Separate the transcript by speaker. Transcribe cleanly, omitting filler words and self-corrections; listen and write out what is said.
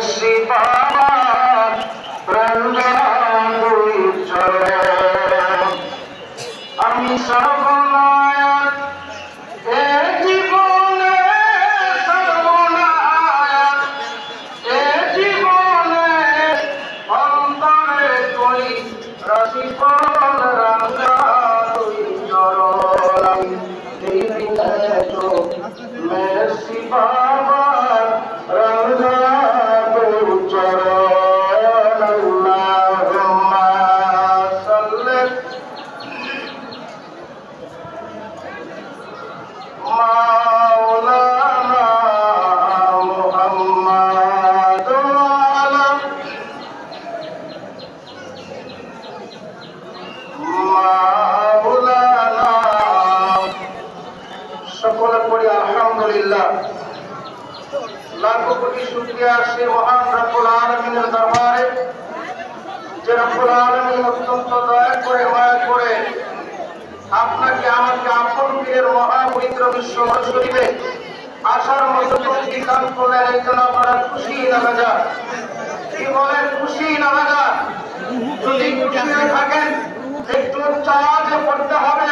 Speaker 1: Messi বাবা প্রাণ দুই চলে আমি সর্বনায়ক এ জীবনে সর্বনায়ক এ জীবনে অন্তরে তুই রাশিফল রাঙা তুই চরণ এই দিনে তো মেসি বাবা রাঙা তুই চরণ আল্লাহুম্মা সাল্লি মাওলানা মুহাম্মাদ আলা মাওলানা সকলে পড়ি আলহামদুলিল্লাহ। লাখো কোটি শুকরিয়া সে মহান রব্বুল আলামিনের দরবারে যে রব্বুল আলামিন অত্যন্ত দয়া করে মায়া করে আপনাকে আমাকে আপন পীরের মহাপবিত্র বিশ্ব শরীফে আসার মতো প্রতিকার করলেন। এই জন্য আপনারা খুশি না বাজা কি বলেন, খুশি না বাজা? যদি খুশি হয়ে থাকেন একটু চাঁদে পড়তে হবে।